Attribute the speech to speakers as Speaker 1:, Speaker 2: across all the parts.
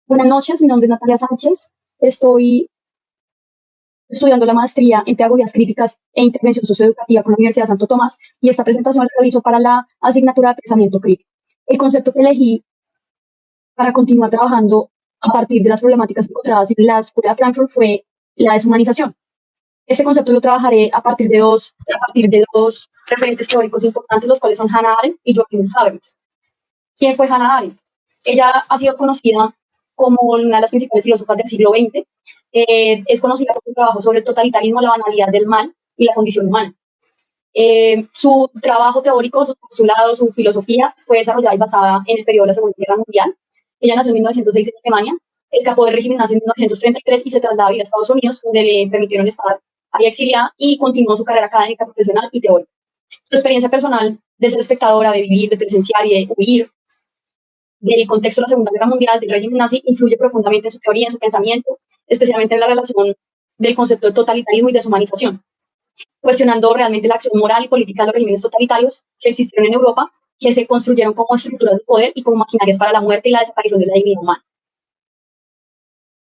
Speaker 1: Buenas noches, mi nombre es Natalia Sánchez. Estoy estudiando la maestría en Pedagogías Críticas e Intervención Socioeducativa con la Universidad de Santo Tomás y esta presentación la realizo para la asignatura de Pensamiento Crítico. El concepto que elegí para continuar trabajando a partir de las problemáticas encontradas en la Escuela de Frankfurt fue la deshumanización. Este concepto lo trabajaré a partir de dos referentes teóricos importantes, los cuales son Hannah Arendt y Joachim Habermas. ¿Quién fue Hannah Arendt? Ella ha sido conocida como una de las principales filósofas del siglo XX. Es conocida por su trabajo sobre el totalitarismo, la banalidad del mal y la condición humana. Su trabajo teórico, sus postulados, su filosofía fue desarrollada y basada en el periodo de la Segunda Guerra Mundial. Ella nació en 1906 en Alemania, escapó del régimen nazi en 1933 y se trasladó a vivir a Estados Unidos, donde le permitieron estar ahí exiliada y continuó su carrera académica, profesional y teórica. Su experiencia personal de ser espectadora, de vivir, de presenciar y de huir del contexto de la Segunda Guerra Mundial, del régimen nazi, influye profundamente en su teoría, en su pensamiento, especialmente en la relación del concepto de totalitarismo y deshumanización, cuestionando realmente la acción moral y política de los regímenes totalitarios que existieron en Europa, que se construyeron como estructuras de poder y como maquinarias para la muerte y la desaparición de la dignidad humana.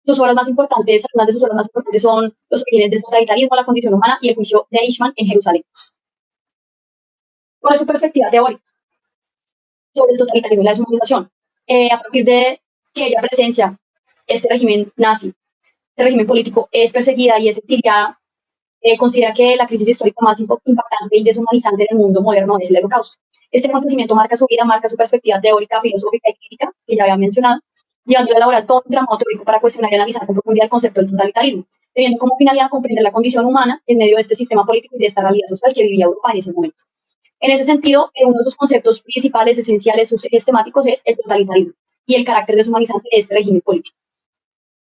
Speaker 1: Sus obras más importantes, algunas de sus obras más importantes son Los orígenes del totalitarismo, la condición humana y el juicio de Eichmann en Jerusalén. ¿Cuál es su perspectiva teórica sobre el totalitarismo y la deshumanización? A partir de que ella presencia este régimen nazi, este régimen político, es perseguida y es exiliada, considera que la crisis histórica más impactante y deshumanizante del mundo moderno es el Holocausto. Este acontecimiento marca su vida, marca su perspectiva teórica, filosófica y crítica, que ya había mencionado, llevando a elaborar todo un tramado teórico para cuestionar y analizar con profundidad el concepto del totalitarismo, teniendo como finalidad comprender la condición humana en medio de este sistema político y de esta realidad social que vivía Europa en ese momento. En ese sentido, uno de los conceptos principales, esenciales, sus ejes temáticos es el totalitarismo y el carácter deshumanizante de este régimen político.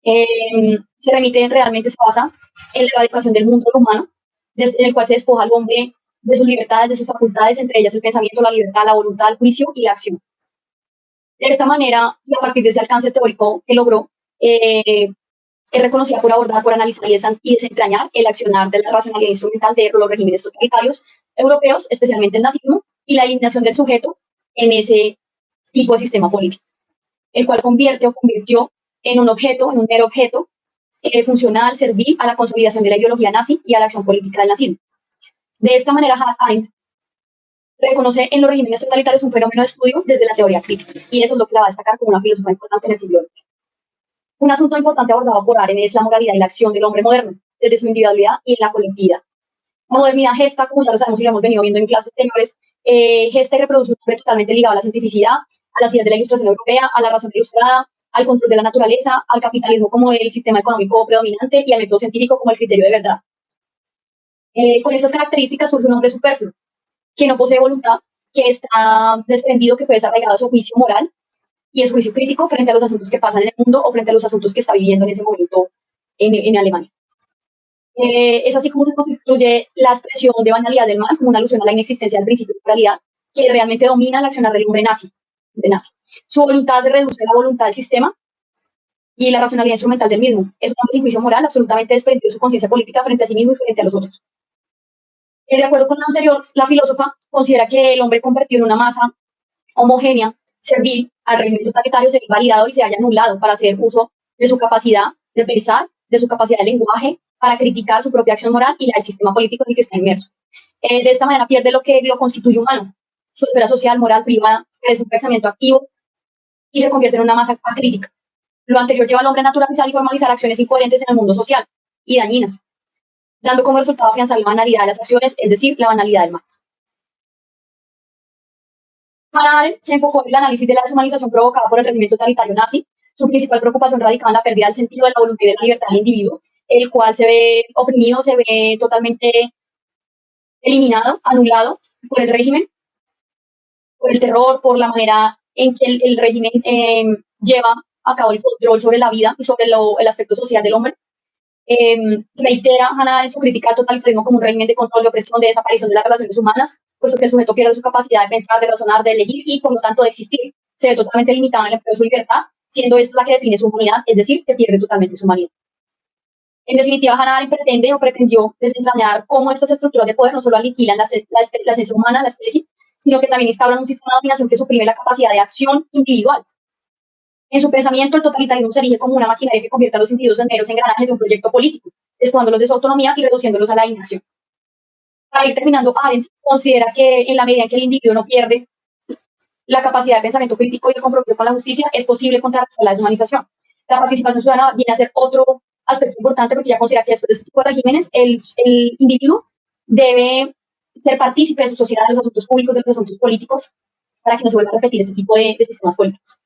Speaker 1: Se remite, realmente se basa en la erradicación del mundo humano, en el cual se despoja al hombre de sus libertades, de sus facultades, entre ellas el pensamiento, la libertad, la voluntad, el juicio y la acción. De esta manera, y a partir de ese alcance teórico que logró, es reconocida por abordar, por analizar y desentrañar el accionar de la racionalidad instrumental de los regímenes totalitarios europeos, especialmente el nazismo, y la eliminación del sujeto en ese tipo de sistema político, el cual convirtió en un objeto, en un mero objeto, funcional, servil a la consolidación de la ideología nazi y a la acción política del nazismo. De esta manera, Hannah Arendt reconoce en los regímenes totalitarios un fenómeno de estudio desde la teoría crítica, y eso es lo que la va a destacar como una filósofa importante en el siglo XX. Un asunto importante abordado por Arendt es la moralidad y la acción del hombre moderno, desde su individualidad y en la colectividad. La modernidad gesta, como ya lo sabemos y lo hemos venido viendo en clases anteriores, gesta y reproduce un hombre totalmente ligado a la cientificidad, a las ideas de la ilustración europea, a la razón ilustrada, al control de la naturaleza, al capitalismo como el sistema económico predominante y al método científico como el criterio de verdad. Con estas características surge un hombre superfluo, que no posee voluntad, que está desprendido, que fue desarraigado a su juicio moral y a su juicio crítico frente a los asuntos que pasan en el mundo o frente a los asuntos que está viviendo en ese momento en Alemania. Es así como se constituye la expresión de banalidad del mal como una alusión a la inexistencia del principio de moralidad que realmente domina el accionar del hombre nazi. Su voluntad se reduce a la voluntad del sistema y la racionalidad instrumental del mismo. Es un hombre sin juicio moral, absolutamente desprendido de su conciencia política frente a sí mismo y frente a los otros. De acuerdo con lo anterior, la filósofa considera que el hombre convertido en una masa homogénea, servil al régimen totalitario, se ha invalidado y se haya anulado para hacer uso de su capacidad de pensar, de su capacidad de lenguaje, para criticar su propia acción moral y la del sistema político en el que está inmerso. De esta manera pierde lo que lo constituye humano, su esfera social, moral, privada, que es un pensamiento activo y se convierte en una masa acrítica. Lo anterior lleva al hombre a naturalizar y formalizar acciones incoherentes en el mundo social y dañinas, dando como resultado afianzar la banalidad de las acciones, es decir, la banalidad del mal. Hannah Arendt se enfocó en el análisis de la deshumanización provocada por el régimen totalitario nazi. Su principal preocupación radicaba en la pérdida del sentido de la voluntad y de la libertad del individuo, el cual se ve oprimido, se ve totalmente eliminado, anulado por el régimen, por el terror, por la manera en que el régimen lleva a cabo el control sobre la vida y sobre el aspecto social del hombre. Reitera Hannah en su crítica al totalitarismo como un régimen de control, de opresión, de desaparición de las relaciones humanas, puesto que el sujeto pierde su capacidad de pensar, de razonar, de elegir y, por lo tanto, de existir. Se ve totalmente limitado en el empleo de su libertad, siendo esta la que define su humanidad, es decir, que pierde totalmente su humanidad. En definitiva, Hannah Arendt pretende o pretendió desentrañar cómo estas estructuras de poder no solo aniquilan la esencia humana, la especie, sino que también instauran un sistema de dominación que suprime la capacidad de acción individual. En su pensamiento, el totalitarismo se erige como una maquinaria que convierte a los individuos en meros engranajes de un proyecto político, despojándolos de su autonomía y reduciéndolos a la inacción. Para ir terminando, Arendt considera que en la medida en que el individuo no pierde la capacidad de pensamiento crítico y el compromiso con la justicia, es posible contrarrestar la deshumanización. La participación ciudadana viene a ser otro aspecto importante porque ya considera que después de este tipo de regímenes, el individuo debe ser partícipe de su sociedad, de los asuntos públicos, de los asuntos políticos, para que no se vuelva a repetir ese tipo de sistemas políticos.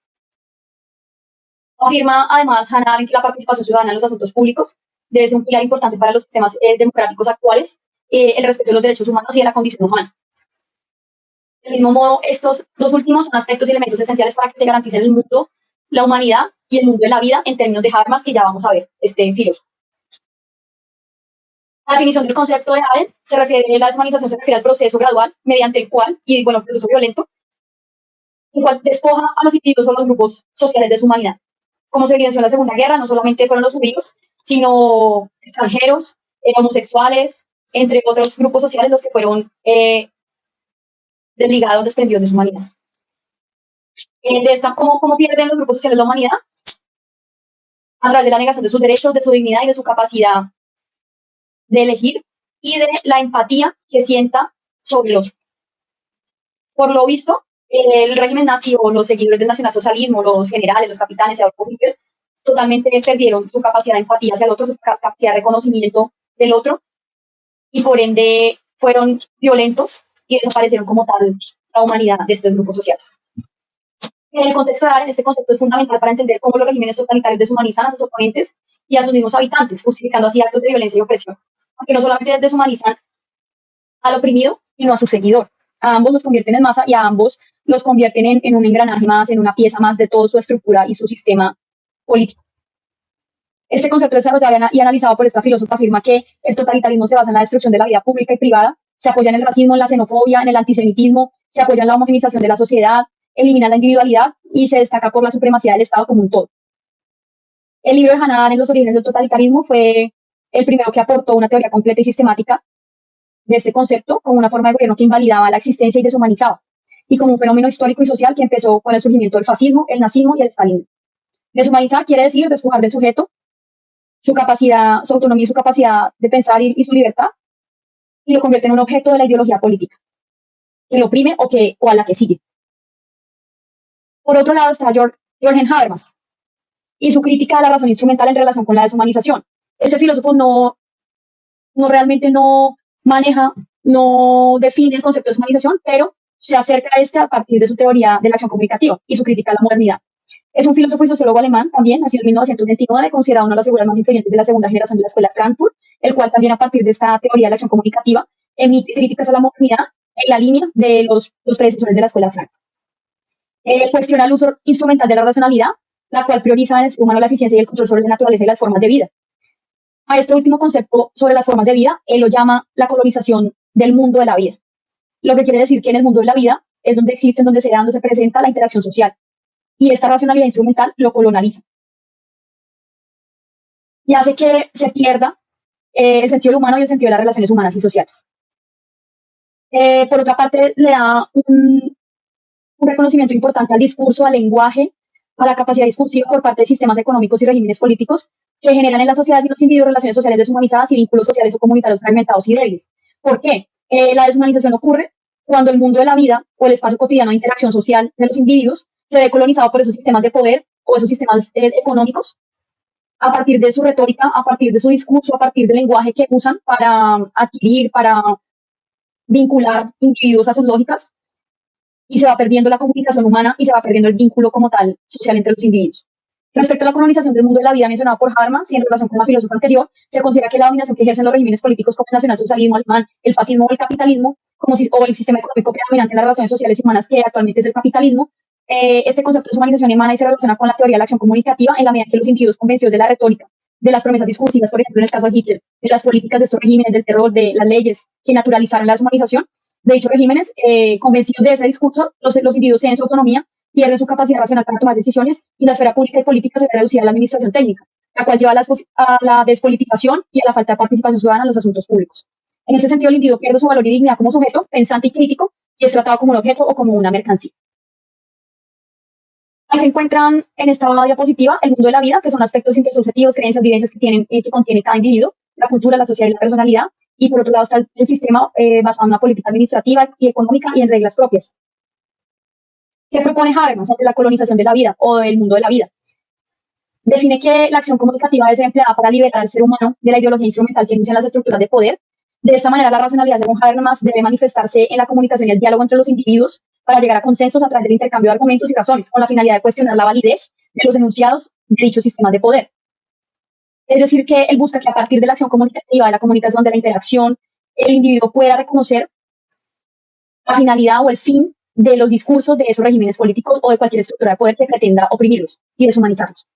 Speaker 1: Afirma además Hannah Arendt que la participación ciudadana en los asuntos públicos debe ser un pilar importante para los sistemas democráticos actuales, el respeto de los derechos humanos y de la condición humana. Del mismo modo, estos dos últimos son aspectos y elementos esenciales para que se garantice en el mundo la humanidad y el mundo de la vida en términos de Habermas, que ya vamos a ver, este filósofo. La definición del concepto de Arendt se refiere, la deshumanización se refiere al proceso gradual mediante el cual, y bueno, el proceso violento, el cual despoja a los individuos o los grupos sociales de su humanidad. Como se evidenció en la Segunda Guerra, no solamente fueron los judíos, sino extranjeros, homosexuales, entre otros grupos sociales los que fueron desligados, desprendidos de su humanidad. ¿Cómo pierden los grupos sociales la humanidad? A través de la negación de sus derechos, de su dignidad y de su capacidad de elegir y de la empatía que sienta sobre el otro. Por lo visto, el régimen nazi o los seguidores del nacionalsocialismo, los generales, los capitanes, Adolfo Hitler, totalmente perdieron su capacidad de empatía hacia el otro, su capacidad de reconocimiento del otro, y por ende fueron violentos y desaparecieron como tal la humanidad de estos grupos sociales. En el contexto de Arendt, este concepto es fundamental para entender cómo los regímenes totalitarios deshumanizan a sus oponentes y a sus mismos habitantes, justificando así actos de violencia y opresión, porque no solamente deshumanizan al oprimido, sino a su seguidor. A ambos los convierten en masa y a ambos los convierten en un engranaje más, en una pieza más de toda su estructura y su sistema político. Este concepto desarrollado y analizado por esta filósofa afirma que el totalitarismo se basa en la destrucción de la vida pública y privada, se apoya en el racismo, en la xenofobia, en el antisemitismo, se apoya en la homogenización de la sociedad, elimina la individualidad y se destaca por la supremacía del Estado como un todo. El libro de Hannah Arendt, Los orígenes del totalitarismo, fue el primero que aportó una teoría completa y sistemática de este concepto como una forma de gobierno que invalidaba la existencia y deshumanizaba, y como un fenómeno histórico y social que empezó con el surgimiento del fascismo, el nazismo y el stalinismo. Deshumanizar quiere decir despojar del sujeto su capacidad, su autonomía y su capacidad de pensar y su libertad, y lo convierte en un objeto de la ideología política, que lo oprime o a la que sigue. Por otro lado está Jürgen Habermas y su crítica a la razón instrumental en relación con la deshumanización. Este filósofo realmente no maneja, no define el concepto de deshumanización, pero se acerca a este a partir de su teoría de la acción comunicativa y su crítica a la modernidad. Es un filósofo y sociólogo alemán también, nacido en 1929, considerado una de las figuras más influyentes de la segunda generación de la Escuela de Frankfurt, el cual también a partir de esta teoría de la acción comunicativa emite críticas a la modernidad en la línea de los predecesores de la Escuela de Frankfurt. Cuestiona el uso instrumental de la racionalidad, la cual prioriza en el ser humano la eficiencia y el control sobre la naturaleza y las formas de vida. A este último concepto sobre las formas de vida, él lo llama la colonización del mundo de la vida. Lo que quiere decir que en el mundo de la vida es donde existe, donde se da, donde se presenta la interacción social. Y esta racionalidad instrumental lo coloniza. Y hace que se pierda el sentido del humano y el sentido de las relaciones humanas y sociales. Por otra parte, le da un reconocimiento importante al discurso, al lenguaje, a la capacidad discursiva por parte de sistemas económicos y regímenes políticos que generan en las sociedades y los individuos relaciones sociales deshumanizadas y vínculos sociales o comunitarios fragmentados y débiles. ¿Por qué? La deshumanización ocurre cuando el mundo de la vida o el espacio cotidiano de interacción social de los individuos se ve colonizado por esos sistemas de poder o esos sistemas económicos a partir de su retórica, a partir de su discurso, a partir del lenguaje que usan para adquirir, para vincular individuos a sus lógicas, y se va perdiendo la comunicación humana y se va perdiendo el vínculo como tal social entre los individuos. Respecto a la colonización del mundo de la vida mencionada por Habermas y en relación con la filósofa anterior, se considera que la dominación que ejercen los regímenes políticos como el nacionalsocialismo alemán, el fascismo o el capitalismo, o el sistema económico predominante en las relaciones sociales y humanas que actualmente es el capitalismo, este concepto de humanización emana y se relaciona con la teoría de la acción comunicativa en la medida que los individuos convencidos de la retórica, de las promesas discursivas, por ejemplo en el caso de Hitler, de las políticas de estos regímenes, del terror, de las leyes que naturalizaron la deshumanización de dichos regímenes, convencidos de ese discurso, los individuos en su autonomía pierden su capacidad racional para tomar decisiones y la esfera pública y política se ve reducida a la administración técnica, la cual lleva a la despolitización y a la falta de participación ciudadana en los asuntos públicos. En ese sentido, el individuo pierde su valor y dignidad como sujeto, pensante y crítico, y es tratado como un objeto o como una mercancía. Ahí se encuentran en esta diapositiva el mundo de la vida, que son aspectos intersubjetivos, creencias, vivencias que tienen, que contiene cada individuo, la cultura, la sociedad y la personalidad. Y por otro lado está el sistema basado en una política administrativa y económica y en reglas propias. ¿Qué propone Habermas ante la colonización de la vida o del mundo de la vida? Define que la acción comunicativa debe ser empleada para liberar al ser humano de la ideología instrumental que induce las estructuras de poder. De esta manera, la racionalidad, según Habermas, debe manifestarse en la comunicación y el diálogo entre los individuos para llegar a consensos a través del intercambio de argumentos y razones, con la finalidad de cuestionar la validez de los enunciados de dichos sistemas de poder. Es decir, que él busca que a partir de la acción comunicativa, de la comunicación, de la interacción, el individuo pueda reconocer la finalidad o el fin de los discursos de esos regímenes políticos o de cualquier estructura de poder que pretenda oprimirlos y deshumanizarlos.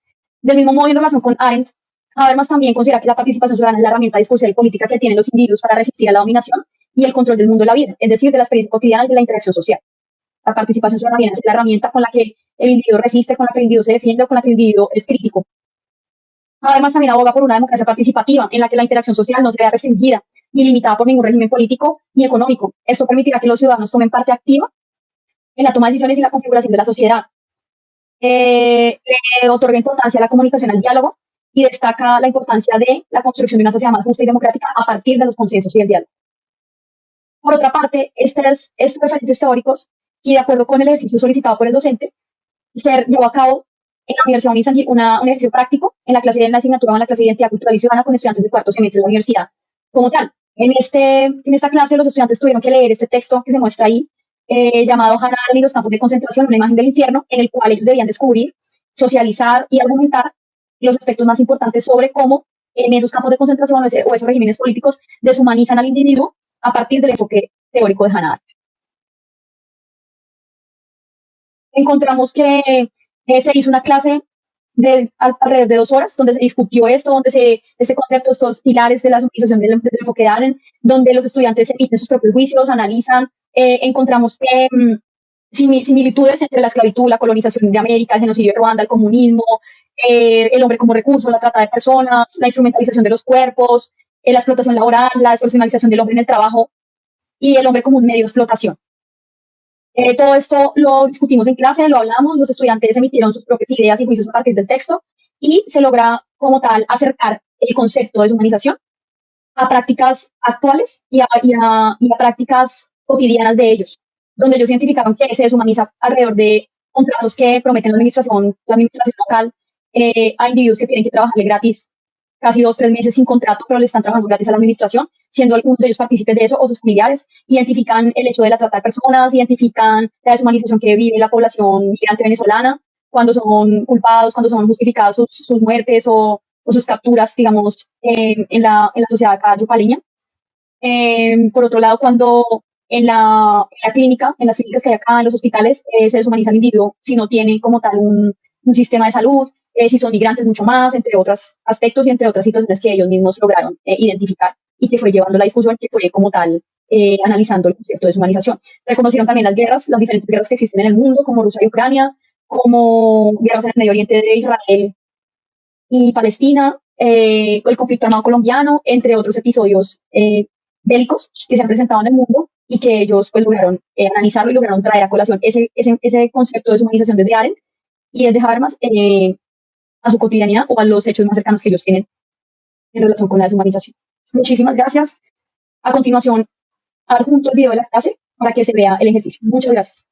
Speaker 1: Del mismo modo, en relación con Arendt, Habermas también considera que la participación ciudadana es la herramienta discursiva y política que tienen los individuos para resistir a la dominación y el control del mundo de la vida, es decir, de la experiencia cotidiana y de la interacción social. La participación ciudadana es la herramienta con la que el individuo resiste, con la que el individuo se defiende o con la que el individuo es crítico. Además, también aboga por una democracia participativa en la que la interacción social no se vea restringida ni limitada por ningún régimen político ni económico. Esto permitirá que los ciudadanos tomen parte activa en la toma de decisiones y la configuración de la sociedad. Le otorga importancia a la comunicación, al diálogo, y destaca la importancia de la construcción de una sociedad más justa y democrática a partir de los consensos y el diálogo. Por otra parte, estos referentes teóricos, y de acuerdo con el ejercicio solicitado por el docente, se llevó a cabo en la universidad un ejercicio práctico en la clase de la asignatura o en la clase de identidad cultural y ciudadana con estudiantes de cuarto semestre de la universidad como tal. En esta clase los estudiantes tuvieron que leer este texto que se muestra ahí, llamado Hannah Arendt y los campos de concentración, una imagen del infierno, en el cual ellos debían descubrir, socializar y argumentar los aspectos más importantes sobre cómo en esos campos de concentración o esos regímenes políticos deshumanizan al individuo a partir del enfoque teórico de Hannah Arendt. Encontramos que se hizo una clase de alrededor de 2 horas, donde se discutió esto, donde este concepto, estos pilares de la humanización del enfoque de Arendt, donde los estudiantes emiten sus propios juicios, analizan, encontramos similitudes entre la esclavitud, la colonización de América, el genocidio de Ruanda, el comunismo, el hombre como recurso, la trata de personas, la instrumentalización de los cuerpos, la explotación laboral, la despersonalización del hombre en el trabajo y el hombre como un medio de explotación. Todo esto lo discutimos en clase, lo hablamos, los estudiantes emitieron sus propias ideas y juicios a partir del texto y se logra como tal acercar el concepto de deshumanización a prácticas actuales y a prácticas cotidianas de ellos, donde ellos identificaron que se deshumaniza alrededor de contratos que prometen la administración local a individuos que tienen que trabajarle gratis casi 2-3 meses sin contrato, pero le están trabajando gratis a la administración, siendo algunos de ellos partícipes de eso o sus familiares. Identifican el hecho de la trata de personas, identifican la deshumanización que vive la población migrante venezolana cuando son culpados, cuando son justificadas sus muertes o sus capturas, digamos, en la sociedad acá yupaleña. Por otro lado, cuando en la clínica, en las clínicas que hay acá, en los hospitales, se deshumaniza al individuo si no tiene como tal un sistema de salud, si son migrantes mucho más, entre otros aspectos y entre otras situaciones que ellos mismos lograron identificar y que fue llevando la discusión, que fue como tal analizando el concepto de deshumanización. Reconocieron también las guerras, las diferentes guerras que existen en el mundo, como Rusia y Ucrania, como guerras en el Medio Oriente de Israel y Palestina, el conflicto armado colombiano, entre otros episodios bélicos que se han presentado en el mundo y que ellos pues lograron analizarlo y lograron traer a colación ese concepto de deshumanización desde Arendt y desde Habermas a su cotidianidad o a los hechos más cercanos que ellos tienen en relación con la deshumanización. Muchísimas gracias. A continuación, adjunto el video de la clase para que se vea el ejercicio. Muchas gracias.